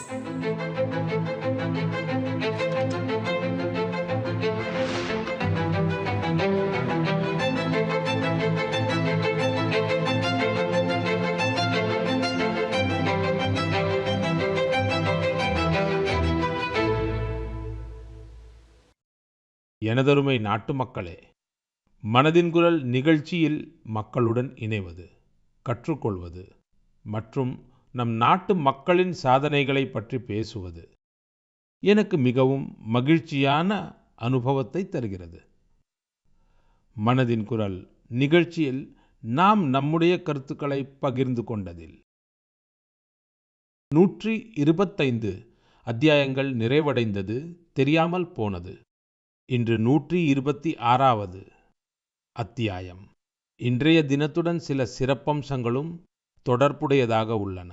எனதருமை நாட்டு மக்களே, மனதின் குரல் நிகழ்ச்சியில் மக்களுடன் இணைவது, கற்றுக்கொள்வது மற்றும் நம் நாட்டு மக்களின் சாதனைகளை பற்றி பேசுவது எனக்கு மிகவும் மகிழ்ச்சியான அனுபவத்தை தருகிறது. மனதின் குரல் நிகழ்ச்சியில் நாம் நம்முடைய கருத்துக்களை பகிர்ந்து கொண்டதில் 125 அத்தியாயங்கள் நிறைவடைந்தது தெரியாமல் போனது. இன்று 126வது அத்தியாயம். இன்றைய தினத்துடன் சில சிறப்பம்சங்களும் தொடர்புடையதாக உள்ளன.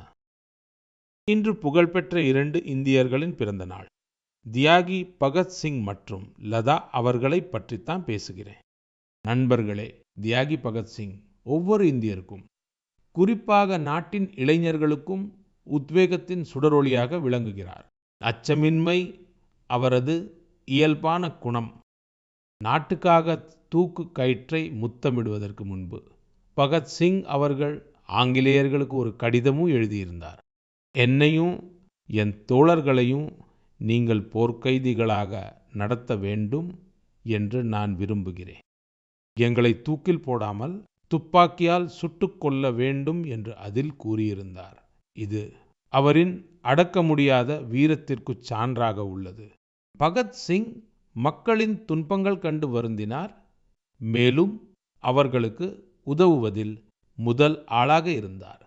இன்று புகழ்பெற்ற 2 இந்தியர்களின் பிறந்த நாள். தியாகி பகத்சிங் மற்றும் லதா அவர்களை பற்றித்தான் பேசுகிறேன். நண்பர்களே, தியாகி பகத்சிங் ஒவ்வொரு இந்தியருக்கும், குறிப்பாக நாட்டின் இளைஞர்களுக்கும் உத்வேகத்தின் சுடரொளியாக விளங்குகிறார். அச்சமின்மை அவரது இயல்பான குணம். நாட்டுக்காக தூக்கு கயிற்றை முத்தமிடுவதற்கு முன்பு பகத்சிங் அவர்கள் ஆங்கிலேயர்களுக்கு ஒரு கடிதமும் எழுதியிருந்தார். என்னையும் என் தோழர்களையும் நீங்கள் போர்க்கைதிகளாக நடத்த வேண்டும் என்று நான் விரும்புகிறேன். எங்களை தூக்கில் போடாமல் துப்பாக்கியால் சுட்டுக் கொள்ள வேண்டும் என்று அதில் கூறியிருந்தார். இது அவரின் அடக்க முடியாத வீரத்திற்குச் சான்றாக உள்ளது. பகத்சிங் மக்களின் துன்பங்கள் கண்டு வருந்தினார். மேலும் அவர்களுக்கு உதவுவதில் முதல் ஆளாக இருந்தார்.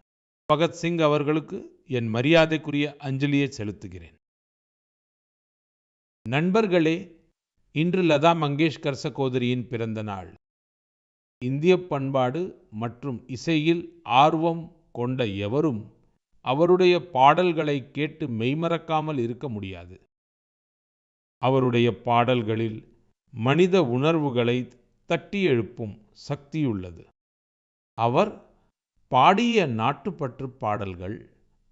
பகத்சிங் அவர்களுக்கு என் மரியாதைக்குரிய அஞ்சலியை செலுத்துகிறேன். நண்பர்களே, இன்று லதா மங்கேஷ்கர் சகோதரியின் பிறந்த நாள். இந்திய பண்பாடு மற்றும் இசையில் ஆர்வம் கொண்ட எவரும் அவருடைய பாடல்களை கேட்டு மெய்மறக்காமல் இருக்க முடியாது. அவருடைய பாடல்களில் மனித உணர்வுகளை தட்டி எழுப்பும் சக்தியுள்ளது. அவர் பாடிய நாட்டுப்பற்று பாடல்கள்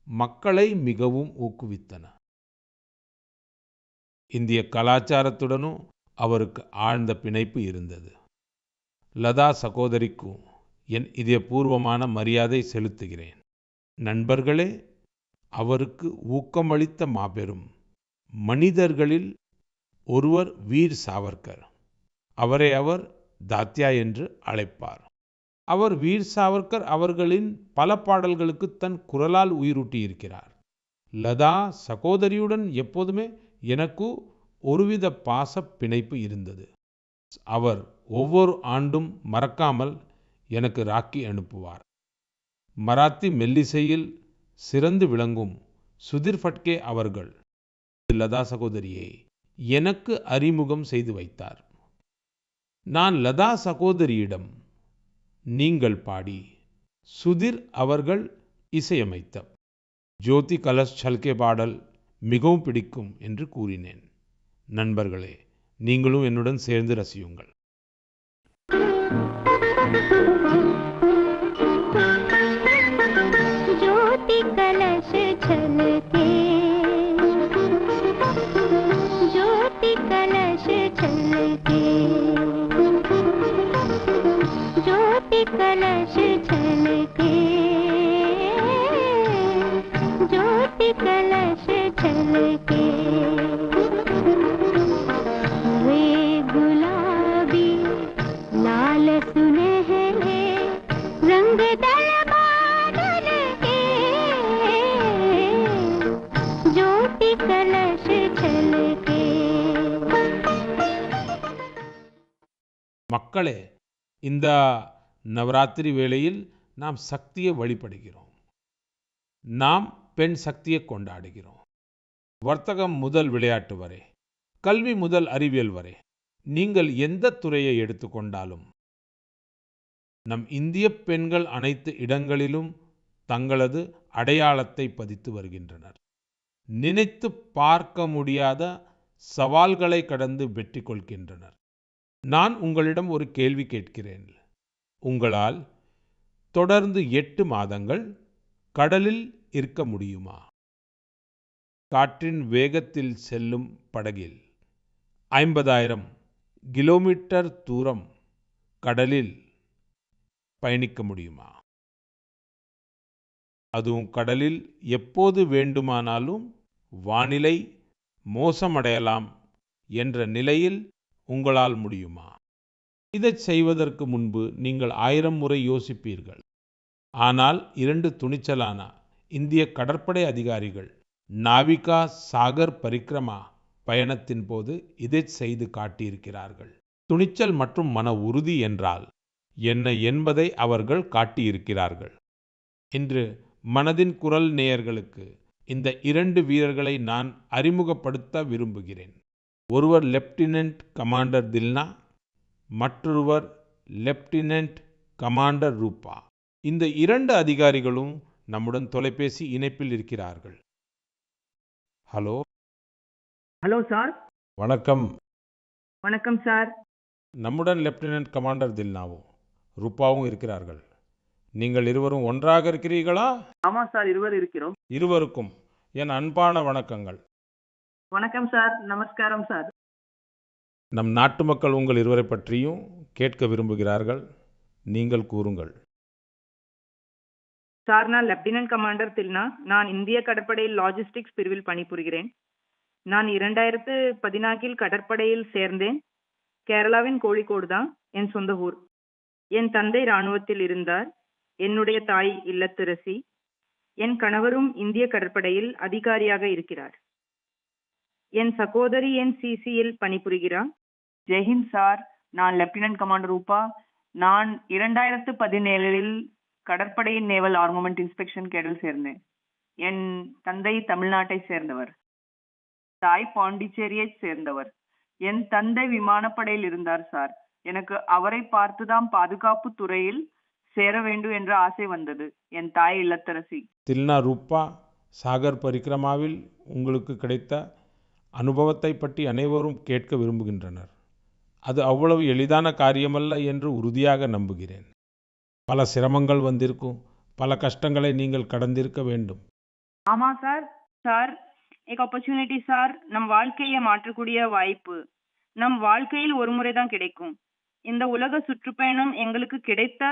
மக்களை மிகவும் ஊக்குவித்தன. இந்திய கலாச்சாரத்துடனும் அவருக்கு ஆழ்ந்த பிணைப்பு இருந்தது. லதா சகோதரிக்கும் என் இதயபூர்வமான மரியாதை செலுத்துகிறேன். நண்பர்களே, அவருக்கு ஊக்கமளித்த மாபெரும் மனிதர்களில் ஒருவர் வீர் சாவர்கர். அவரை அவர் தாத்யா என்று அழைப்பார். அவர் வீர் சாவர்கர் அவர்களின் பல பாடல்களுக்கு தன் குரலால் உயிரூட்டியிருக்கிறார். லதா சகோதரியுடன் எப்போதுமே எனக்கு ஒருவித பாச பிணைப்பு இருந்தது. அவர் ஒவ்வொரு ஆண்டும் மறக்காமல் எனக்கு ராக்கி அனுப்புவார். மராத்தி மெல்லிசையில் சிறந்து விளங்கும் சுதிர் ஃபட்கே அவர்கள் லதா சகோதரியை எனக்கு அறிமுகம் செய்து வைத்தார். நான் லதா சகோதரியிடம் நீங்கள் பாடி சுதிர் அவர்கள் இசையமைத்த ஜோதி கலஷ் சல்கே பாடல் மிகவும் பிடிக்கும் என்று கூறினேன். நண்பர்களே, நீங்களும் என்னுடன் சேர்ந்து ரசியுங்கள். ज्योति कलश छलके, ज्योति कलश छलके, ज्योति कलश छलके, ज्योति कलश छलके, वे गुलाबी लाल सुनहरे रंग दल बादल के, ज्योति कलश छलके. மக்களே, இந்த நவராத்திரி வேளையில் நாம் சக்தியை வழிபடுகிறோம். நாம் பெண் சக்தியை கொண்டாடுகிறோம். வர்த்தகம் முதல் விளையாட்டு வரை, கல்வி முதல் அறிவியல் வரை, நீங்கள் எந்த துறையை எடுத்துக்கொண்டாலும் நம் இந்திய பெண்கள் அனைத்து இடங்களிலும் தங்களது அடையாளத்தை பதித்து வருகின்றனர். நினைத்து பார்க்க முடியாத சவால்களை கடந்து வெற்றி கொள்கின்றனர். நான் உங்களிடம் ஒரு கேள்வி கேட்கிறேன். உங்களால் தொடர்ந்து 8 மாதங்கள் கடலில் இருக்க முடியுமா? காற்றின் வேகத்தில் செல்லும் படகில் 50,000 கிலோமீட்டர் தூரம் கடலில் பயணிக்க முடியுமா? அதுவும் கடலில் எப்போது வேண்டுமானாலும் வானிலை மோசமடையலாம் என்ற நிலையில் உங்களால் முடியுமா? இதைச் செய்வதற்கு முன்பு நீங்கள் 1000 முறை யோசிப்பீர்கள். ஆனால் 2 துணிச்சலான இந்திய கடற்படை அதிகாரிகள் நாவிகா சாகர் பரிக்ரமா பயணத்தின் போது இதைச் செய்து காட்டியிருக்கிறார்கள். துணிச்சல் மற்றும் மன உறுதி என்றால் என்ன என்பதை அவர்கள் காட்டியிருக்கிறார்கள். இன்று மனதின் குரல் நேயர்களுக்கு இந்த 2 வீரர்களை நான் அறிமுகப்படுத்த விரும்புகிறேன். ஒருவர் லெப்டினன்ட் கமாண்டர் தில்னா, மற்றொருவர் லெப்டினன்ட் கமாண்டர் ரூபா. இந்த 2 அதிகாரிகளும் நம்முடன் தொலைபேசி இணைப்பில் இருக்கிறார்கள். ஹலோ. Hello sir. வணக்கம். வணக்கம் சார். நம்முடன் லெப்டினன்ட் கமாண்டர் தில்னாவும் ரூபாவும் இருக்கிறார்கள். நீங்கள் இருவரும் ஒன்றாக இருக்கிறீர்களா? ஆமா சார், இருவர் இருக்கிறோம். இருவருக்கும் என் அன்பான வணக்கங்கள். வணக்கம் சார். நமஸ்காரம் சார். நம் நாட்டு மக்கள் உங்கள் இருவரை பற்றியும் கேட்க விரும்புகிறார்கள். நீங்கள் கூறுங்கள். சார், நான் லெப்டினன்ட் கமாண்டர் தில்னா. நான் இந்திய கடற்படையில் லாஜிஸ்டிக்ஸ் பிரிவில் பணிபுரிகிறேன். நான் 2014 கடற்படையில் சேர்ந்தேன். கேரளாவின் கோழிக்கோடு தான் என் சொந்த ஊர். என் தந்தை இராணுவத்தில் இருந்தார். என்னுடைய தாய் இல்லத்தரசி. என் கணவரும் இந்திய கடற்படையில் அதிகாரியாக இருக்கிறார். என் சகோதரி NCCயில் பணிபுரிகிறார். ஜெய்ஹிந்த் சார். நான் லெப்டினன்ட் கமாண்டர் ரூபா. நான் 2017 கடற்படையின் நேவல் ஆர்மமெண்ட் இன்ஸ்பெக்ஷன் கேடல் சேர்ந்தேன். என் தந்தை தமிழ்நாட்டை சேர்ந்தவர், தாய் பாண்டிச்சேரியை சேர்ந்தவர். என் தந்தை விமானப்படையில் இருந்தார் சார். எனக்கு அவரை பார்த்துதான் பாதுகாப்பு துறையில் சேர வேண்டும் என்ற ஆசை வந்தது. என் தாய் இல்லத்தரசி. தில்னா ரூபா, சாகர் பரிக்ரமாவில் உங்களுக்கு கிடைத்த அனுபவத்தை பற்றி அனைவரும் கேட்க விரும்புகின்றனர். அது அவ்வளவு எளிதான காரியமல்ல என்று உறுதியாக நம்புகிறேன். பல சிரமங்கள் வந்திருக்கும், பல கஷ்டங்களை நீங்கள் கடந்திருக்க வேண்டும். ஆமா சார். சார், एक opportunity சார். நம் வாழ்க்கையை மாற்றக்கூடிய வாய்ப்பு நம் வாழ்க்கையில் ஒரு முறை தான் கிடைக்கும். இந்த உலக சுற்றுப்பயணம் எங்களுக்கு கிடைத்த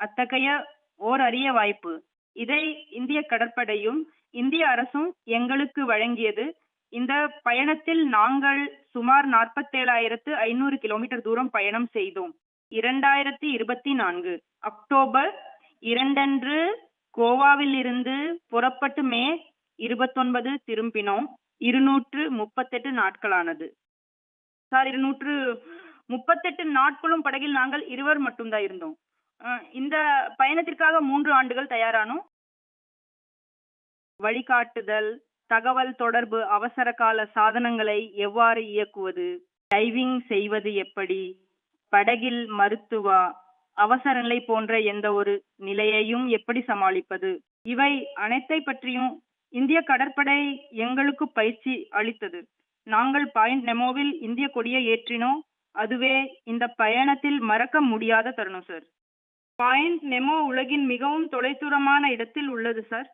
அத்தகைய ஓர் அரிய வாய்ப்பு. இதை இந்திய கடற்படையும் இந்திய அரசும் எங்களுக்கு வழங்கியது. இந்த பயணத்தில் நாங்கள் சுமார் 47,500 கிலோமீட்டர் தூரம் பயணம் செய்தோம். 2024 அக்டோபர் 2 அன்று கோவாவில் இருந்து புறப்பட்டு மே 29 திரும்பினோம். 238 நாட்களானது சார். 238 நாட்களும் படகில் நாங்கள் இருவர் மட்டும்தான் இருந்தோம். இந்த பயணத்திற்காக 3 ஆண்டுகள் தயாரானோம். வழிகாட்டுதல், தகவல் தொடர்பு, அவசர கால சாதனங்களை எவ்வாறு இயக்குவது, டைவிங் செய்வது எப்படி, படகில் மருத்துவ அவசர நிலை போன்ற எந்த ஒரு நிலையையும் எப்படி சமாளிப்பது, இவை அனைத்தை பற்றியும் இந்திய கடற்படை எங்களுக்கு பயிற்சி அளித்தது. நாங்கள் பாயிண்ட் நெமோவில் இந்திய கொடியை ஏற்றினோம். அதுவே இந்த பயணத்தில் மறக்க முடியாத தருணம் சார். பாயிண்ட் நெமோ உலகின் மிகவும் தொலைதூரமான இடத்தில் உள்ளது சார்.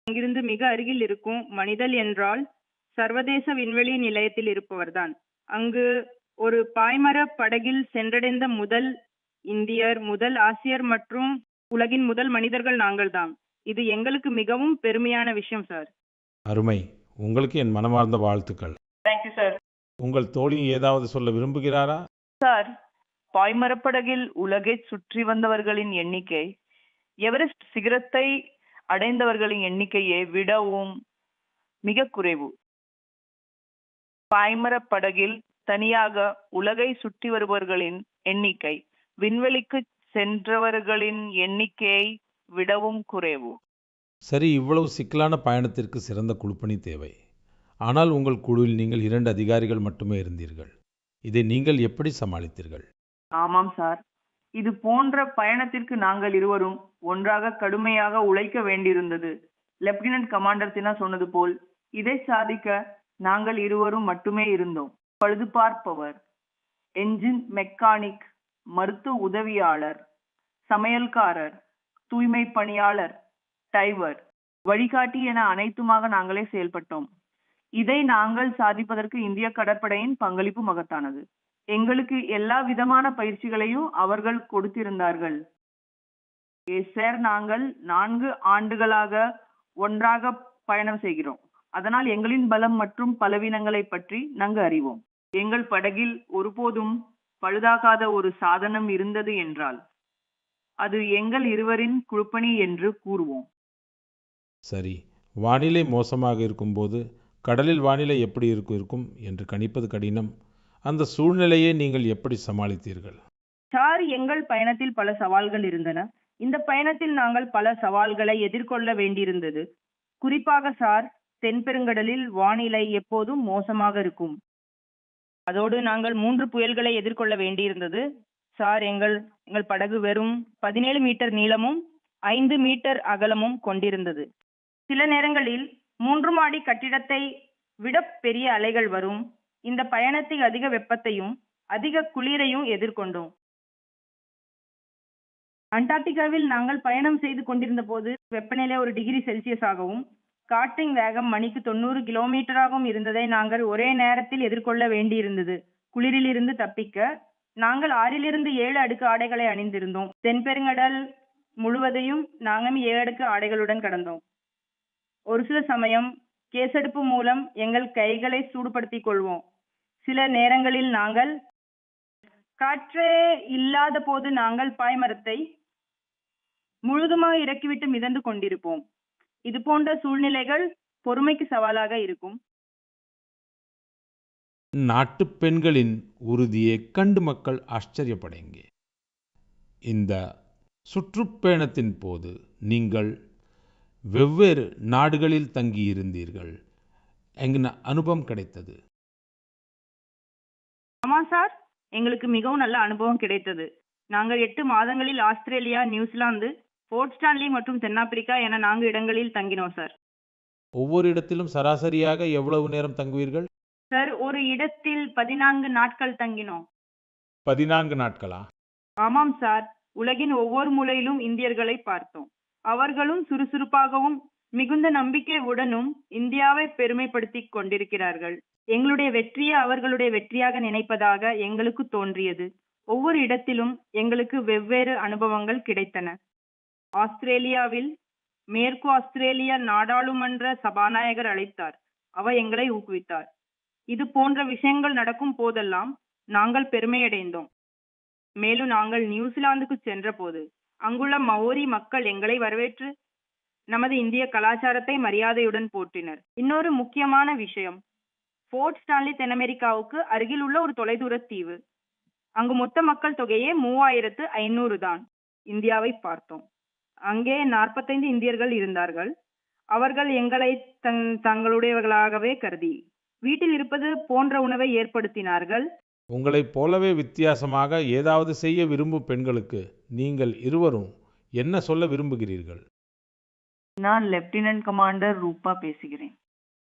அங்கிருந்து மிக அருகில் இருக்கும் மனிதல் என்றால் சர்வதேச விண்வெளி நிலையத்தில் இருப்பவர்தான். அங்கு ஒரு பாய்மர படகில் சென்றடைந்த முதல் இந்தியர், முதல் ஆசியர் மற்றும் உலகின் முதல் மனிதர்கள் நாங்கள்தான். இது எங்களுக்கு மிகவும் பெருமையான விஷயம் சார். அருமை. உங்களுக்கு என் மனமார்ந்த வாழ்த்துக்கள். Thank you sir. உங்கள் தோழி ஏதாவது சொல்ல விரும்புகிறாரா? சார், பாய்மரப்படகில் உலகை சுற்றி வந்தவர்களின் எண்ணிக்கை எவரெஸ்ட் சிகரத்தை அடைந்தவர்களின் எண்ணிக்கையை விடவும் மிக குறைவு. பாய்மரப்படகில் தனியாக உலகை சுற்றி வருபவர்களின் எண்ணிக்கை விண்வெளிக்கு சென்றவர்களின் எண்ணிக்கையை விடவும் குறைவு. சரி, இவ்வளவு சிக்கலான பயணத்திற்கு சிறந்த குழுப்பணி தேவை. ஆனால் உங்கள் குழுவில் நீங்கள் 2 அதிகாரிகள் மட்டுமே இருந்தீர்கள். இதை நீங்கள் எப்படி சமாளித்தீர்கள்? ஆமாம் சார். இது போன்ற பயணத்திற்கு நாங்கள் இருவரும் ஒன்றாக கடுமையாக உழைக்க வேண்டியிருந்தது. லெப்டினன்ட் கமாண்டர் தினா சொன்னது போல் இதை சாதிக்க நாங்கள் இருவரும் மட்டுமே இருந்தோம். பழுது பார்ப்பவர், என்ஜின் மெக்கானிக், மருத்துவ உதவியாளர், சமையல்காரர், தூய்மை பணியாளர், டைவர், வழிகாட்டி என அனைத்துமாக நாங்களே செயல்பட்டோம். இதை நாங்கள் சாதிப்பதற்கு இந்திய கடற்படையின் பங்களிப்பு மகத்தானது. எங்களுக்கு எல்லா விதமான பயிற்சிகளையும் அவர்கள் கொடுத்திருந்தார்கள். சார், நாங்கள் 4 ஆண்டுகளாக ஒன்றாக பயணம் செய்கிறோம். அதனால் எங்களின் பலம் மற்றும் பலவீனங்களை பற்றி நாங்கள் அறிவோம். எங்கள் படகில் ஒருபோதும் பழுதாகாத ஒரு சாதனம் இருந்தது என்றால் அது எங்கள் இருவரின் குழுப்பணி என்று கூறுவோம். சரி, வானிலை மோசமாக இருக்கும்போது கடலில் வானிலை எப்படி இருக்கும் என்று கணிப்பது கடினம். அந்த சூழ்நிலையை நீங்கள் எப்படி சமாளித்தீர்கள்? சார், எங்கள் பயணத்தில் பல சவால்கள் இருந்தன. இந்த பயணத்தில் நாங்கள் பல சவால்களை எதிர்கொள்ள வேண்டியிருந்தது. குறிப்பாக சார், தென்பெருங்கடலில் வானிலை எப்போதும் மோசமாக இருக்கும். அதோடு நாங்கள் 3 புயல்களை எதிர்கொள்ள வேண்டியிருந்தது. சார், எங்கள் படகு வெறும் 17 மீட்டர் நீளமும் 5 மீட்டர் அகலமும் கொண்டிருந்தது. சில நேரங்களில் 3 மாடி கட்டிடத்தை விட பெரிய அலைகள் வரும். இந்த பயணத்தில் அதிக வெப்பத்தையும் அதிக குளிரையும் எதிர்கொண்டோம். அண்டார்டிகாவில் நாங்கள் பயணம் செய்து கொண்டிருந்த போது வெப்பநிலை 1 டிகிரி செல்சியஸ் ஆகவும் காற்றின் வேகம் மணிக்கு 90 கிலோமீட்டராகவும் இருந்ததை நாங்கள் ஒரே நேரத்தில் எதிர்கொள்ள வேண்டியிருந்தது. குளிரிலிருந்து தப்பிக்க நாங்கள் 6 to 7 அடுக்கு ஆடைகளை அணிந்திருந்தோம். தென்பெருங்கடல் முழுவதையும் நாங்கள் 7 அடுக்கு ஆடைகளுடன் கடந்தோம். ஒரு சில சமயம் கேசடுப்பு மூலம் எங்கள் கைகளை சூடுபடுத்திக் கொள்வோம். சில நேரங்களில் நாங்கள் காற்றே இல்லாத போது நாங்கள் பாய்மரத்தை முழுதுமாக இறக்கிவிட்டு மிதந்து கொண்டிருப்போம். இது போன்ற சூழ்நிலைகள் பொறுமைக்கு சவாலாக இருக்கும். நாட்டு பெண்களின் உறுதியை கண்டு மக்கள் ஆச்சரியப்படைங்க. இந்த சுற்றுப்பயணத்தின் போது நீங்கள் வெவ்வேறு நாடுகளில் தங்கியிருந்தீர்கள். எங்க அனுபவம் கிடைத்தது? ஆமா சார், எங்களுக்கு மிகவும் நல்ல அனுபவம் கிடைத்தது. நாங்கள் 8 மாதங்களில் ஆஸ்திரேலியா, நியூசிலாந்து, போர்ட் ஸ்டான்லி மற்றும் தென்னாப்பிரிக்கா என 4 இடங்களில் தங்கினோம் சார். ஒவ்வொரு இடத்திலும் சராசரியாக எவ்வளவு நேரம் தங்குவீர்கள்? சார், ஒரு இடத்தில் 14 நாட்கள் தங்கினோம். 14 நாட்களா? ஆமாம் சார். உலகின் ஒவ்வொரு மூலையிலும் இந்தியர்களை பார்த்தோம். அவர்களும் சுறுசுறுப்பாகவும் மிகுந்த நம்பிக்கையுடனும் இந்தியாவை பெருமைப்படுத்திக் கொண்டிருக்கிறார்கள். எங்களுடைய வெற்றியை அவர்களுடைய வெற்றியாக நினைப்பதாக எங்களுக்கு தோன்றியது. ஒவ்வொரு இடத்திலும் எங்களுக்கு வெவ்வேறு அனுபவங்கள் கிடைத்தன. ஆஸ்திரேலியாவில் மேற்கு ஆஸ்திரேலியா நாடாளுமன்ற சபாநாயகர் அழைத்தார். அவர் எங்களை ஊக்குவித்தார். இது போன்ற விஷயங்கள் நடக்கும் போதெல்லாம் நாங்கள் பெருமையடைந்தோம். மேலும் நாங்கள் நியூசிலாந்துக்கு சென்ற போது அங்குள்ள மவோரி மக்கள் எங்களை வரவேற்று நமது இந்திய கலாச்சாரத்தை மரியாதையுடன் போற்றினர். இன்னொரு முக்கியமான விஷயம், போர்ட் ஸ்டான்லி தென் அமெரிக்காவுக்கு அருகில் உள்ள ஒரு தொலைதூர தீவு. அங்கு மொத்த மக்கள் தொகையே 3500 தான். இந்தியாவை பார்த்தோம். அங்கே 45 இந்தியர்கள் இருந்தார்கள். அவர்கள் எங்களை தங்களுடையவர்களாகவே கருதி வீட்டில் இருப்பது போன்ற உணவை ஏற்படுத்தினார்கள். உங்களைப் போலவே வித்தியாசமாக ஏதாவது செய்ய விரும்பும் பெண்களுக்கு நீங்கள் இருவரும் என்ன சொல்ல விரும்புகிறீர்கள்? நான் லெப்டினன்ட் கமாண்டர் ரூபா பேசுகிறேன்.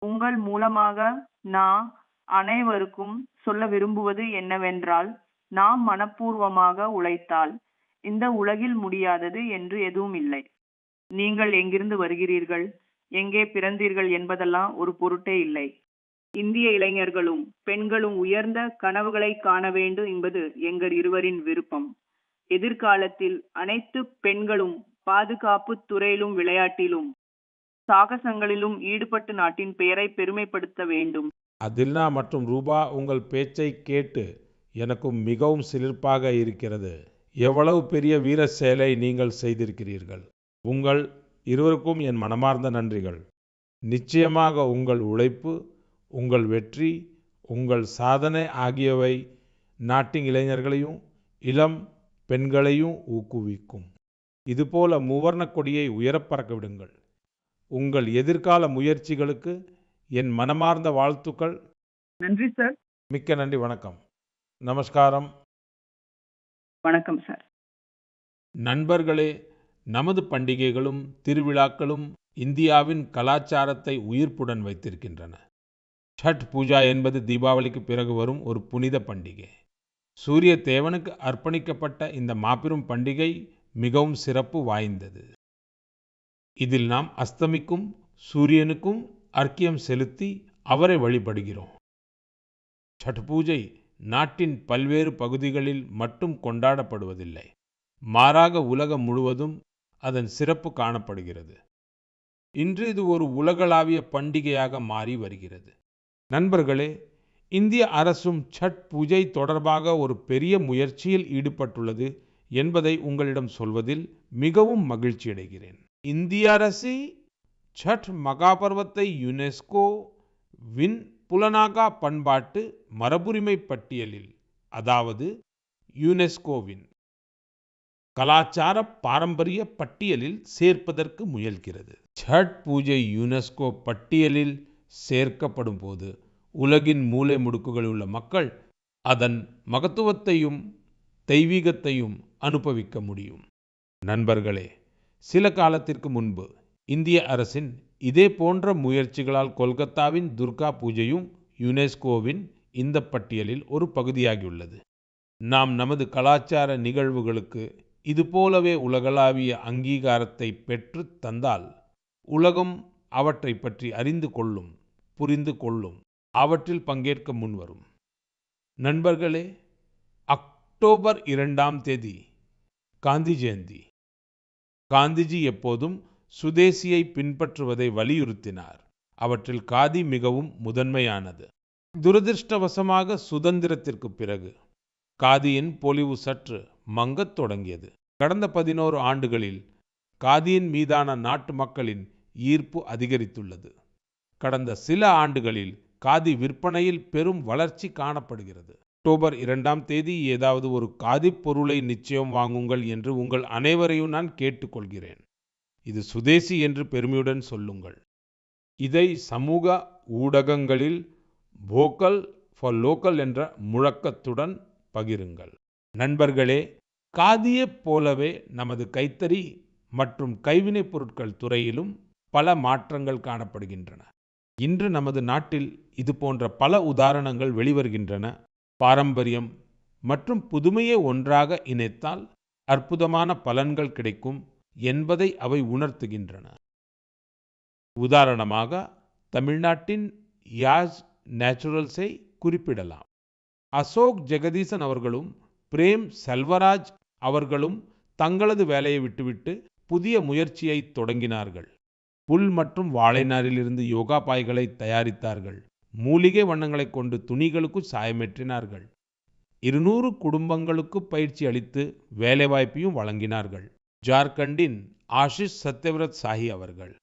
உங்கள் மூலமாக நான் அனைவருக்கும் சொல்ல விரும்புவது என்னவென்றால், நாம் மனப்பூர்வமாக உழைத்தால் இந்த உலகில் முடியாதது என்று எதுவும் இல்லை. நீங்கள் எங்கிருந்து வருகிறீர்கள், எங்கே பிறந்தீர்கள் என்பதெல்லாம் ஒரு பொருட்டே இல்லை. இந்திய இளைஞர்களும் பெண்களும் உயர்ந்த கனவுகளை காண வேண்டும் என்பது எங்கள் இருவரின் விருப்பம். எதிர்காலத்தில் அனைத்து பெண்களும் பாதுகாப்பு துறையிலும் விளையாட்டிலும் சாகசங்களிலும் ஈடுபட்டு நாட்டின் பெயரை பெருமைப்படுத்த வேண்டும். அதில்னா மற்றும் ரூபா, உங்கள் பேச்சை கேட்டு எனக்கும் மிகவும் சிலிர்ப்பாக இருக்கிறது. எவ்வளவு பெரிய வீர செயலை நீங்கள் செய்திருக்கிறீர்கள். உங்கள் இருவருக்கும் என் மனமார்ந்த நன்றிகள். நிச்சயமாக உங்கள் உழைப்பு, உங்கள் வெற்றி, உங்கள் சாதனை ஆகியவை நாட்டின் இளைஞர்களையும் இளம் பெண்களையும் ஊக்குவிக்கும். இதுபோல மூவர்ணக் கொடியை உயரப்பறக்க விடுங்கள். உங்கள் எதிர்கால முயற்சிகளுக்கு என் மனமார்ந்த வாழ்த்துக்கள். நன்றி சார். மிக்க நன்றி. வணக்கம். நமஸ்காரம். வணக்கம் சார். நண்பர்களே, நமது பண்டிகைகளும் திருவிழாக்களும் இந்தியாவின் கலாச்சாரத்தை உயிர்ப்புடன் வைத்திருக்கின்றன. சட் பூஜா என்பது தீபாவளிக்கு பிறகு வரும் ஒரு புனித பண்டிகை. சூரிய தேவனுக்கு அர்ப்பணிக்கப்பட்ட இந்த மாபெரும் பண்டிகை மிகவும் சிறப்பு வாய்ந்தது. இதில் நாம் அஸ்தமிக்கும் சூரியனுக்கும் அர்க்கியம் செலுத்தி அவரை வழிபடுகிறோம். சட் பூஜை நாட்டின் பல்வேறு பகுதிகளில் மட்டும் கொண்டாடப்படுவதில்லை, மாறாக உலகம் முழுவதும் அதன் சிறப்பு காணப்படுகிறது. இன்று இது ஒரு உலகளாவிய பண்டிகையாக மாறி வருகிறது. நண்பர்களே, இந்திய அரசும் சட் பூஜை தொடர்பாக ஒரு பெரிய முயற்சியில் ஈடுபட்டுள்ளது என்பதை உங்களிடம் சொல்வதில் மிகவும் மகிழ்ச்சி அடைகிறேன். இந்திய அரசு சட் மகாபர்வத்தை யுனெஸ்கோ வின் புலனாகா பண்பாட்டு மரபுரிமை பட்டியலில், அதாவது யுனெஸ்கோவின் கலாச்சார பாரம்பரிய பட்டியலில் சேர்ப்பதற்கு முயல்கிறது. சட் பூஜை யுனெஸ்கோ பட்டியலில் சேர்க்கப்படும் போது உலகின் மூலை முடுக்குகளில் உள்ள மக்கள் அதன் மகத்துவத்தையும் தெய்வீகத்தையும் அனுபவிக்க முடியும். நண்பர்களே, சில காலத்திற்கு முன்பு இந்திய அரசின் இதே போன்ற முயற்சிகளால் கொல்கத்தாவின் துர்கா பூஜையும் யுனெஸ்கோவின் இந்த பட்டியலில் ஒரு பகுதியாகியுள்ளது. நாம் நமது கலாச்சார நிகழ்வுகளுக்கு இதுபோலவே உலகளாவிய அங்கீகாரத்தை பெற்று தந்தால் உலகம் அவற்றை பற்றி அறிந்து கொள்ளும், புரிந்து கொள்ளும், அவற்றில் பங்கேற்க முன்வரும். நண்பர்களே, அக்டோபர் 2ஆம் தேதி காந்தி ஜெயந்தி. காந்திஜி எப்போதும் சுதேசியை பின்பற்றுவதை வலியுறுத்தினார். அவற்றில் காதி மிகவும் முதன்மையானது. துரதிர்ஷ்டவசமாக சுதந்திரத்திற்கு பிறகு காதியின் பொலிவு சற்று மங்கத் தொடங்கியது. கடந்த 11 ஆண்டுகளில் காதியின் மீதான நாட்டு மக்களின் ஈர்ப்பு அதிகரித்துள்ளது. கடந்த சில ஆண்டுகளில் காதி விற்பனையில் பெரும் வளர்ச்சி காணப்படுகிறது. அக்டோபர் 2ஆம் தேதி ஏதாவது ஒரு காதி பொருளை நிச்சயம் வாங்குங்கள் என்று உங்கள் அனைவரையும் நான் கேட்டுக்கொள்கிறேன். இது சுதேசி என்று பெருமையுடன் சொல்லுங்கள். இதை சமூக ஊடகங்களில் வோக்கல் ஃபார் லோக்கல் என்ற முழக்கத்துடன் பகிருங்கள். நண்பர்களே, காதியைப் போலவே நமது கைத்தறி மற்றும் கைவினைப் பொருட்கள் துறையிலும் பல மாற்றங்கள் காணப்படுகின்றன. இன்று நமது நாட்டில் இது போன்ற பல உதாரணங்கள் வெளிவருகின்றன. பாரம்பரியம் மற்றும் புதுமையை ஒன்றாக இணைத்தால் அற்புதமான பலன்கள் கிடைக்கும் என்பதை அவை உணர்த்துகின்றன. உதாரணமாக, தமிழ்நாட்டின் யாஸ் நேச்சுரல்ஸை குறிப்பிடலாம். அசோக் ஜெகதீசன் அவர்களும் பிரேம் செல்வராஜ் அவர்களும் தங்களது வேலையை விட்டுவிட்டு புதிய முயற்சியை தொடங்கினார்கள். புல் மற்றும் வாழைநாரிலிருந்து யோகா பாய்களை தயாரித்தார்கள். மூலிகை வண்ணங்களை கொண்டு துணிகளுக்கு சாயமேற்றினார்கள். 200 குடும்பங்களுக்கு பயிற்சி அளித்து வேலைவாய்ப்பையும் வழங்கினார்கள். ஜார்க்கண்டின் ஆஷிஷ் சத்யவிரத் சாஹி அவர்கள்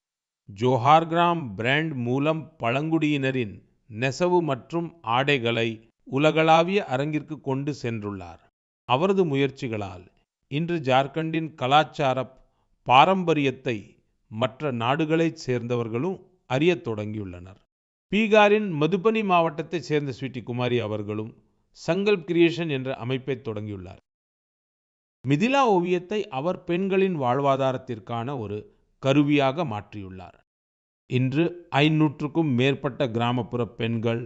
ஜோஹார் கிராம் பிராண்ட் மூலம் பழங்குடியினரின் நெசவு மற்றும் ஆடைகளை உலகளாவிய அரங்கிற்கு கொண்டு சென்றுள்ளார். அவரது முயற்சிகளால் இன்று ஜார்க்கண்டின் கலாச்சார பாரம்பரியத்தை மற்ற நாடுகளைச் சேர்ந்தவர்களும் அறியத் தொடங்கியுள்ளனர். பீகாரின் மதுபனி மாவட்டத்தைச் சேர்ந்த ஸ்வீட்டி குமாரி அவர்களும் சங்கல்ப் கிரியேஷன் என்ற அமைப்பை தொடங்கியுள்ளார். மிதிலா ஓவியத்தை அவர் பெண்களின் வாழ்வாதாரத்திற்கான ஒரு கருவியாக மாற்றியுள்ளார். இன்று 500க்கும் மேற்பட்ட கிராமப்புற பெண்கள்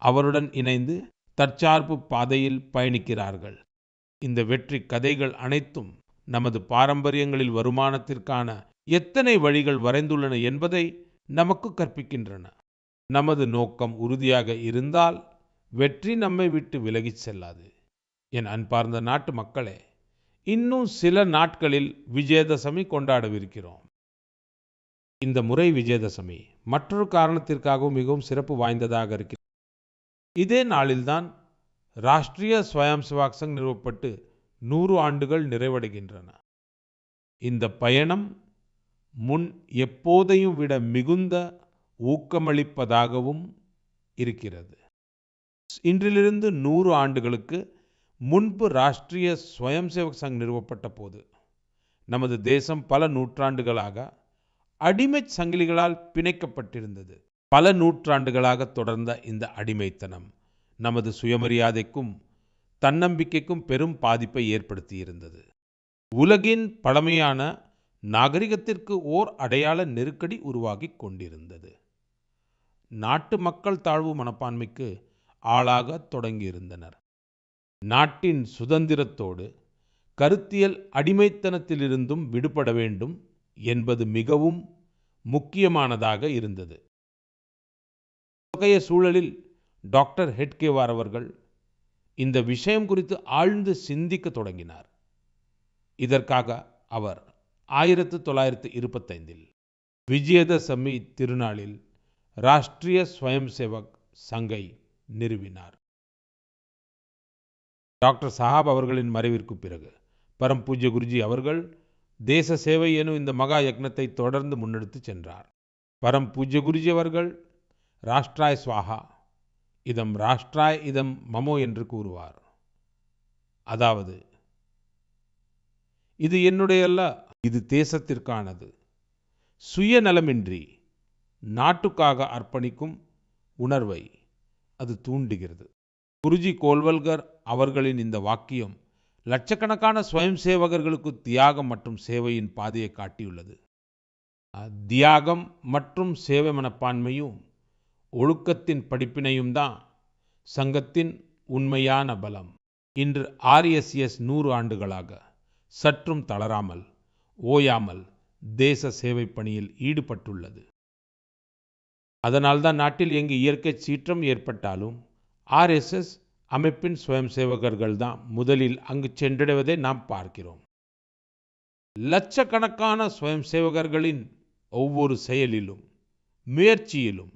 அவருடன் இணைந்து தற்சார்பு பாதையில் பயணிக்கிறார்கள். இந்த வெற்றி கதைகள் அனைத்தும் நமது பாரம்பரியங்களில் வருமானத்திற்கான எத்தனை வழிகள் வரைந்துள்ளன என்பதை நமக்கு கற்பிக்கின்றன. நமது நோக்கம் உறுதியாக இருந்தால் வெற்றி நம்மை விட்டு விலகிச் செல்லாது. என் அன்பார்ந்த நாட்டு மக்களே, இன்னும் சில நாட்களில் விஜயதசமி கொண்டாடவிருக்கிறோம். இந்த முறை விஜயதசமி மற்றொரு காரணத்திற்காகவும் மிகவும் சிறப்பு வாய்ந்ததாக இருக்கிறது. இதே நாளில்தான் ராஷ்டிரிய ஸ்வயம் சேவக் சங் நிறுவப்பட்டு 100 ஆண்டுகள் நிறைவடைகின்றன. இந்த பயணம் முன் எப்போதையும் விட மிகுந்த ஊக்கமளிப்பதாகவும் இருக்கிறது. இன்றிலிருந்து 100 ஆண்டுகளுக்கு முன்பு ராஷ்டிரிய ஸ்வயம் சேவக் சங் நிறுவப்பட்ட போது நமது தேசம் பல நூற்றாண்டுகளாக அடிமைச் சங்கிலிகளால் பிணைக்கப்பட்டிருந்தது. பல நூற்றாண்டுகளாக தொடர்ந்த இந்த அடிமைத்தனம் நமது சுயமரியாதைக்கும் தன்னம்பிக்கைக்கும் பெரும் பாதிப்பை ஏற்படுத்தியிருந்தது. உலகின் பழமையான நாகரிகத்திற்கு ஓர் அடையாள நெருக்கடி உருவாகி கொண்டிருந்தது. நாட்டு மக்கள் தாழ்வு மனப்பான்மைக்கு ஆளாக தொடங்கியிருந்தனர். நாட்டின் சுதந்திரத்தோடு கருத்தியல் அடிமைத்தனத்திலிருந்தும் விடுபட வேண்டும் என்பது மிகவும் முக்கியமானதாக இருந்தது. அத்தகைய சூழலில் டாக்டர் ஹெட்கேவார் அவர்கள் இந்த விஷயம் குறித்து ஆழ்ந்து சிந்திக்க தொடங்கினார். இதற்காக அவர் 1925இல் விஜயதசமி திருநாளில் ராஷ்டிரிய ஸ்வயம் சேவக் சங்கை நிறுவினார். டாக்டர் சஹாப் அவர்களின் மறைவிற்கு பிறகு பரம் பூஜ்ய குருஜி அவர்கள் தேச சேவை எனும் இந்த மகா யக்னத்தை தொடர்ந்து முன்னெடுத்து சென்றார். பரம் பூஜ்ய குருஜி அவர்கள் ராஷ்டிராய ஸ்வாஹா இதம் ராஷ்டிராய் இதம் மமோ என்று கூறுவார். அதாவது, இது என்னுடையல்ல, இது தேசத்திற்கானது. சுயநலமின்றி நாட்டுக்காக அர்ப்பணிக்கும் உணர்வை அது தூண்டுகிறது. குருஜி கோல்வல்கர் அவர்களின் இந்த வாக்கியம் லட்சக்கணக்கான ஸ்வயம் சேவகர்களுக்கு தியாகம் மற்றும் சேவையின் பாதையை காட்டியுள்ளது. தியாகம் மற்றும் சேவை மனப்பான்மையும் ஒழுக்கத்தின் படிப்பினையும் தான் சங்கத்தின் உண்மையான பலம். இன்று RSS 100 ஆண்டுகளாக சற்றும் தளராமல் ஓயாமல் தேச சேவை பணியில் ஈடுபட்டுள்ளது. அதனால்தான் நாட்டில் எங்கு இயற்கை சீற்றம் ஏற்பட்டாலும் RSS அமைப்பின் ஸ்வயம் சேவகர்கள் தான் முதலில் அங்கு சென்றடைவதை நாம் பார்க்கிறோம். லட்சக்கணக்கான ஸ்வயம் சேவகர்களின் ஒவ்வொரு செயலிலும் முயற்சியிலும்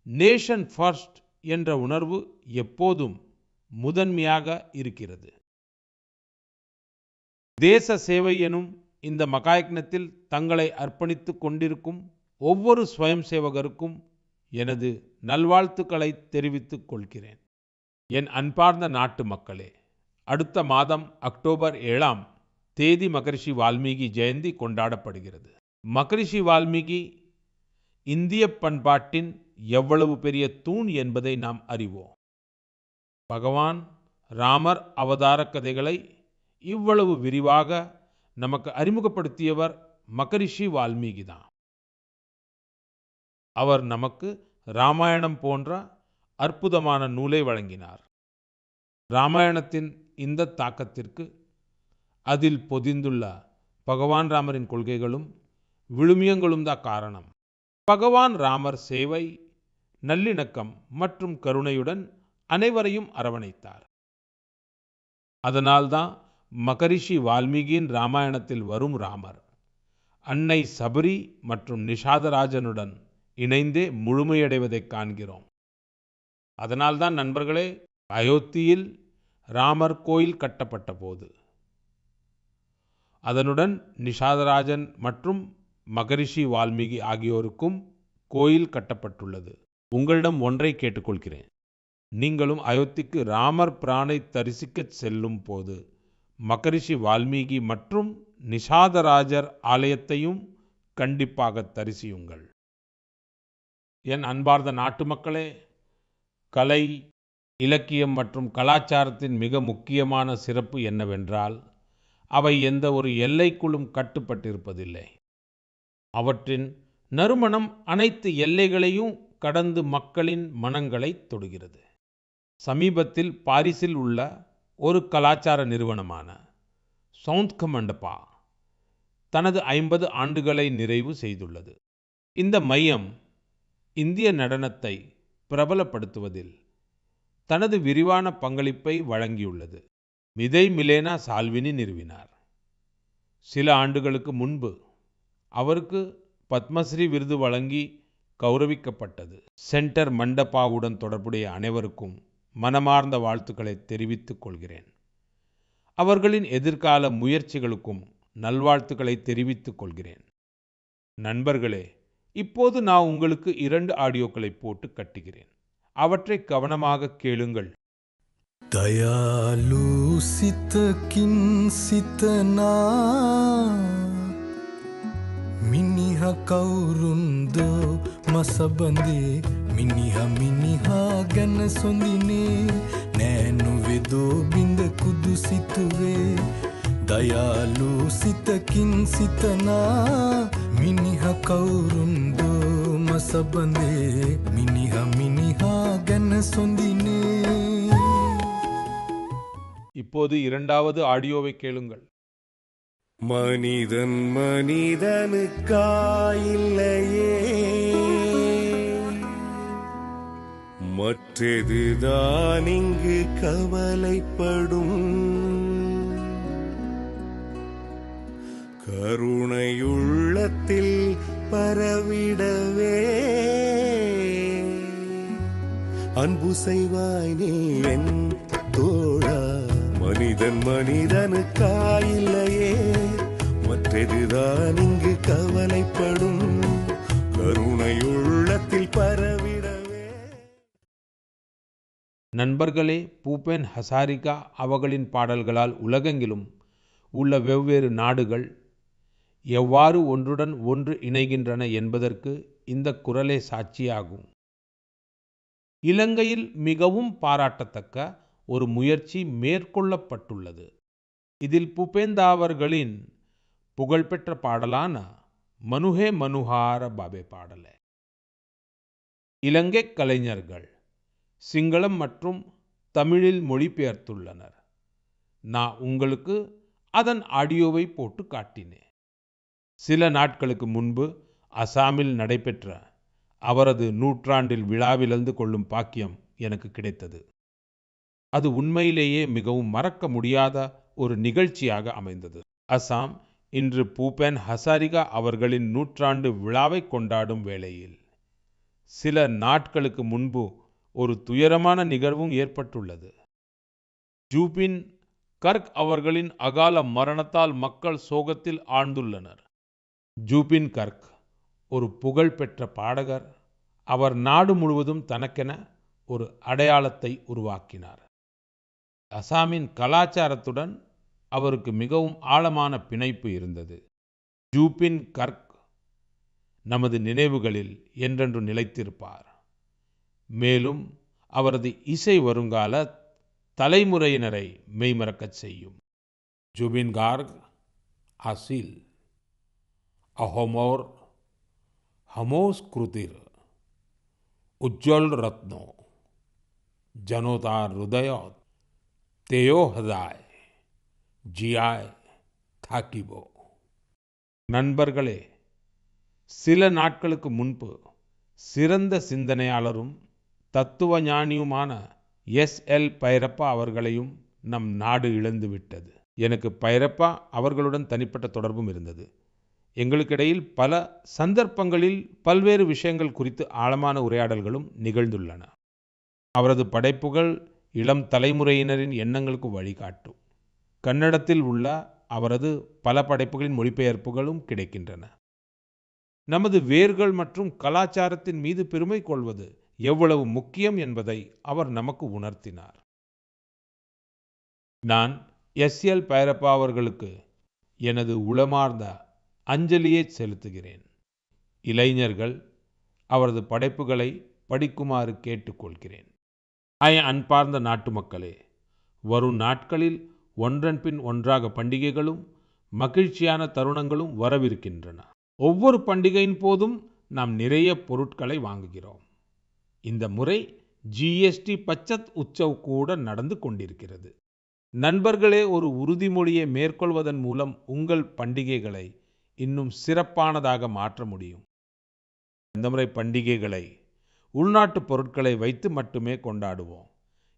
நேஷன் ஃபர்ஸ்ட் என்ற உணர்வு எப்போதும் முதன்மையாக இருக்கிறது. தேச சேவை எனும் இந்த மகாயக்னத்தில் தங்களை அர்ப்பணித்துக் கொண்டிருக்கும் ஒவ்வொரு ஸ்வயம் சேவகருக்கும் எனது நல்வாழ்த்துக்களை தெரிவித்துக் கொள்கிறேன். என் அன்பார்ந்த நாட்டு மக்களே, அடுத்த மாதம் அக்டோபர் 7ஆம் தேதி மகரிஷி வால்மீகி ஜெயந்தி கொண்டாடப்படுகிறது. மகரிஷி வால்மீகி இந்திய பண்பாட்டின் எவ்வளவு பெரிய தூண் என்பதை நாம் அறிவோம். பகவான் ராமர் அவதார கதைகளை இவ்வளவு விரிவாக நமக்கு அறிமுகப்படுத்தியவர் மகரிஷி வால்மீகி தான். அவர் நமக்கு ராமாயணம் போன்ற அற்புதமான நூலை வழங்கினார். ராமாயணத்தின் இந்த தாக்கத்திற்கு அதில் பொதிந்துள்ள பகவான் ராமரின் கொள்கைகளும் விழுமியங்களும் தான் காரணம். பகவான் ராமர் சேவை, நல்லிணக்கம் மற்றும் கருணையுடன் அனைவரையும் அரவணைத்தார். அதனால்தான் மகரிஷி வால்மீகியின் ராமாயணத்தில் வரும் ராமர் அன்னை சபரி மற்றும் நிஷாதராஜனுடன் இணைந்தே முழுமையடைவதை காண்கிறோம். அதனால்தான் நண்பர்களே, அயோத்தியில் ராமர் கோயில் கட்டப்பட்ட போது அதனுடன் நிஷாதராஜன் மற்றும் மகரிஷி வால்மீகி ஆகியோருக்கும் கோயில் கட்டப்பட்டுள்ளது. உங்களிடம் ஒன்றை கேட்டுக்கொள்கிறேன். நீங்களும் அயோத்திக்கு ராமர் பிரானை தரிசிக்க செல்லும் போது மகரிஷி வால்மீகி மற்றும் நிஷாதராஜர் ஆலயத்தையும் கண்டிப்பாக தரிசியுங்கள். என் அன்பார்ந்த நாட்டு மக்களே, கலை, இலக்கியம் மற்றும் கலாச்சாரத்தின் மிக முக்கியமான சிறப்பு என்னவென்றால், அவை எந்த ஒரு எல்லைக்குள்ளும் கட்டுப்பட்டிருப்பதில்லை. அவற்றின் நறுமணம் அனைத்து எல்லைகளையும் கடந்து மக்களின் மனங்களை தொடுகிறது. சமீபத்தில் பாரிஸில் உள்ள ஒரு கலாச்சார நிறுவனமான சவுந்த் மண்டபா தனது 50 ஆண்டுகளை நிறைவு செய்துள்ளது. இந்த மையம் இந்திய நடனத்தை பிரபலப்படுத்துவதில் தனது விரிவான பங்களிப்பை வழங்கியுள்ளது. விதை மிலேனா சால்வினி நிறுவினார். சில ஆண்டுகளுக்கு முன்பு அவருக்கு பத்மஸ்ரீ விருது வழங்கி கௌரவிக்கப்பட்டது. சென்டர் மண்டபாவுடன் தொடர்புடைய அனைவருக்கும் மனமார்ந்த வாழ்த்துக்களை தெரிவித்துக் கொள்கிறேன். அவர்களின் எதிர்கால முயற்சிகளுக்கும் நல்வாழ்த்துக்களை தெரிவித்துக் கொள்கிறேன். நண்பர்களே, இப்போது நான் உங்களுக்கு 2 ஆடியோக்களை போட்டு கட்டுகிறேன். அவற்றை கவனமாக கேளுங்கள். தயாலு சித்தகின் சித்தனா மினிஹ கௌருந்தோ மசபந்தே மினிஹ கன சொந்தினே நேனு வெதோ பிந்த குது சித்துவே தயாலு சித்தகின் சித்தனா மினிஹ கௌருந்தோ மசபந்தே மினிஹ கன சொந்தினே. இப்போது 2வது ஆடியோவை கேளுங்கள். மனிதன் மனிதனுக்காயில்லையே மற்றதுதான் இங்கு கவலைப்படும் கருணையுள்ளத்தில் பரவிடவே அன்பு செய்வாய் நீ என் தோழா மனிதன் மனிதனுக்காயில்லையே மற்றதுதான் இங்கு கவலைப்படும் கருணையுள்ளத்தில் பரவிடவே. நண்பர்களே, பூபேன் ஹசாரிகா அவர்களின் பாடல்களால் உலகெங்கிலும் உள்ள வெவ்வேறு நாடுகள் எவ்வாறு ஒன்றுடன் ஒன்று இணைகின்றன என்பதற்கு இந்த குரலே சாட்சியாகும். இலங்கையில் மிகவும் பாராட்டத்தக்க ஒரு முயற்சி மேற்கொள்ளப்பட்டுள்ளது. இதில் பூபேந்தா அவர்களின் புகழ்பெற்ற பாடலான மனுஹே மனுஹார பாபே பாடலை இலங்கை கலைஞர்கள் சிங்களம் மற்றும் தமிழில் மொழிபெயர்த்துள்ளனர். நான் உங்களுக்கு அதன் ஆடியோவை போட்டு காட்டினேன். சில நாட்களுக்கு முன்பு அசாமில் நடைபெற்ற அவரது நூற்றாண்டில் விழாவிலிருந்து கொள்ளும் பாக்கியம் எனக்கு கிடைத்தது. அது உண்மையிலேயே மிகவும் மறக்க முடியாத ஒரு நிகழ்ச்சியாக அமைந்தது. அசாம் இன்று பூபேன் ஹசாரிகா அவர்களின் நூற்றாண்டு விழாவை கொண்டாடும் வேளையில் சில நாட்களுக்கு முன்பு ஒரு துயரமான நிகழ்வும் ஏற்பட்டுள்ளது. ஜூபின் கர்க் அவர்களின் அகால மரணத்தால் மக்கள் சோகத்தில் ஆழ்ந்துள்ளனர். ஜூபின் கர்க் ஒரு புகழ்பெற்ற பாடகர். அவர் நாடு முழுவதும் தனக்கென ஒரு அடையாளத்தை உருவாக்கினார். அசாமின் கலாச்சாரத்துடன் அவருக்கு மிகவும் ஆழமான பிணைப்பு இருந்தது. ஜூபின் கர்க் நமது நினைவுகளில் என்றென்று நிலைத்திருப்பார். மேலும் அவரது இசை வருங்கால தலைமுறையினரை மெய்மறக்கச் செய்யும். ஜுபின் கார்க் ஆசில் अहोमोर हमोस कृतिर उज्ज्वल रत्नो जनोतार हृदय तेयो हृदय जियाय थाकिबो. நண்பர்களே, சில நாட்களுக்கு முன்பு சிறந்த சிந்தனையாளரும் தத்துவ ஞானியுமான எஸ்.எல். பைரப்பா அவர்களையும் நம் நாடு இழந்துவிட்டது. எனக்கு பைரப்பா அவர்களுடன் தனிப்பட்ட தொடர்பும் இருந்தது. எங்களுக்கிடையில் பல சந்தர்ப்பங்களில் பல்வேறு விஷயங்கள் குறித்து ஆழமான உரையாடல்களும் நிகழ்ந்துள்ளன. அவரது படைப்புகள் இளம் தலைமுறையினரின் எண்ணங்களுக்கு வழிகாட்டும். கன்னடத்தில் உள்ள அவரது பல படைப்புகளின் மொழிபெயர்ப்புகளும் கிடைக்கின்றன. நமது வேர்கள் மற்றும் கலாச்சாரத்தின் மீது பெருமை கொள்வது எவ்வளவு முக்கியம் என்பதை அவர் நமக்கு உணர்த்தினார். நான் எஸ்.எல். பைரப்பா அவர்களுக்கு எனது உளமார்ந்த அஞ்சலியை செலுத்துகிறேன். இளைஞர்கள் அவரது படைப்புகளை படிக்குமாறு கேட்டுக்கொள்கிறேன். அன்பார்ந்த நாட்டு மக்களே, வரும் நாட்களில் ஒன்றன் பின் ஒன்றாக பண்டிகைகளும் மகிழ்ச்சியான தருணங்களும் வரவிருக்கின்றன. ஒவ்வொரு பண்டிகையின் போதும் நாம் நிறைய பொருட்களை வாங்குகிறோம். இந்த முறை ஜிஎஸ்டி பச்சத் உற்சவ் கூட நடந்து கொண்டிருக்கிறது. நண்பர்களே, ஒரு உறுதிமொழியை மேற்கொள்வதன் மூலம் உங்கள் பண்டிகைகளை இன்னும் சிறப்பானதாக மாற்ற முடியும். இந்த முறை பண்டிகைகளை உள்நாட்டு பொருட்களை வைத்து மட்டுமே கொண்டாடுவோம்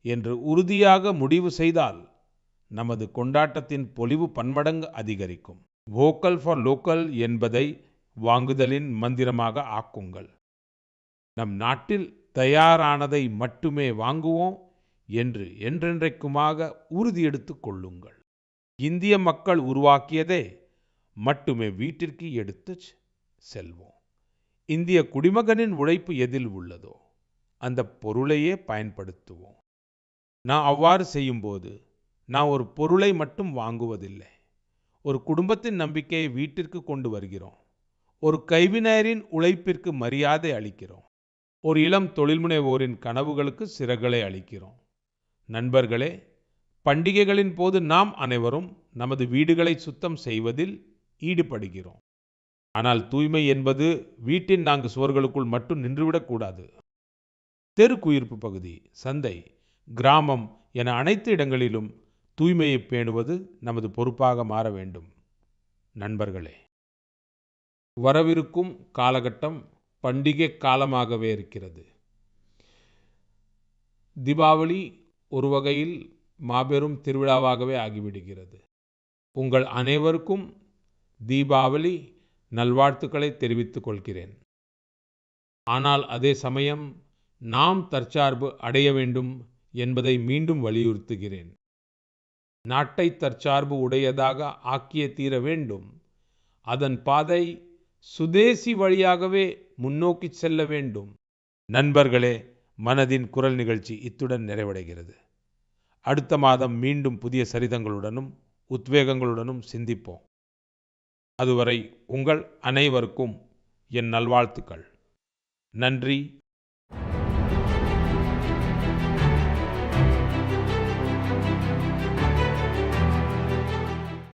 என்று உறுதியாக முடிவு செய்தால் நமது கொண்டாட்டத்தின் பொலிவு பன்மடங்கு அதிகரிக்கும். வோக்கல் ஃபார் லோக்கல் என்பதை வாங்குதலின் மந்திரமாக ஆக்குங்கள். நம் நாட்டில் தயாரானதை மட்டுமே வாங்குவோம் என்று என்றென்றைக்குமாக உறுதியெடுத்துக் கொள்ளுங்கள். இந்திய மக்கள் உருவாக்கியதை மட்டுமே வீட்டிற்கு எடுத்து செல்வோம். இந்திய குடிமகனின் உழைப்பு எதில் உள்ளதோ அந்த பொருளையே பயன்படுத்துவோம். நான் அவ்வாறு செய்யும்போது நான் ஒரு பொருளை மட்டும் வாங்குவதில்லை, ஒரு குடும்பத்தின் நம்பிக்கையை வீட்டிற்கு கொண்டு வருகிறோம். ஒரு கைவினைஞரின் உழைப்பிற்கு மரியாதை அளிக்கிறோம். ஒரு இளம் தொழில்முனைவோரின் கனவுகளுக்கு சிறகுகளை அளிக்கிறோம். நண்பர்களே, பண்டிகைகளின் போது நாம் அனைவரும் நமது வீடுகளை சுத்தம் செய்வதில் ஈடுபடுகிறோம். ஆனால் தூய்மை என்பது வீட்டின் 4 சுவர்களுக்குள் மட்டும் நின்றுவிடக்கூடாது. தெருக்குயிர்ப்பு பகுதி, சந்தை, கிராமம் என அனைத்து இடங்களிலும் தூய்மையை பேணுவது நமது பொறுப்பாக மாற வேண்டும். நண்பர்களே, வரவிருக்கும் காலகட்டம் பண்டிகை காலமாகவே இருக்கிறது. தீபாவளி ஒரு வகையில் மாபெரும் திருவிழாவாகவே ஆகிவிடுகிறது. உங்கள் அனைவருக்கும் தீபாவளி நல்வாழ்த்துக்களை தெரிவித்துக் கொள்கிறேன். ஆனால் அதே சமயம் நாம் தற்சார்பு அடைய வேண்டும் என்பதை மீண்டும் வலியுறுத்துகிறேன். நாட்டை தற்சார்பு உடையதாக ஆக்கிய தீர வேண்டும். அதன் பாதை சுதேசி வழியாகவே முன்னோக்கி செல்ல வேண்டும். நண்பர்களே, மனதின் குரல் நிகழ்ச்சி இத்துடன் நிறைவடைகிறது. அடுத்த மாதம் மீண்டும் புதிய சரிதங்களுடனும் உத்வேகங்களுடனும் சிந்திப்போம். அதுவரை உங்கள் அனைவருக்கும் என் நல்வாழ்த்துக்கள். நன்றி.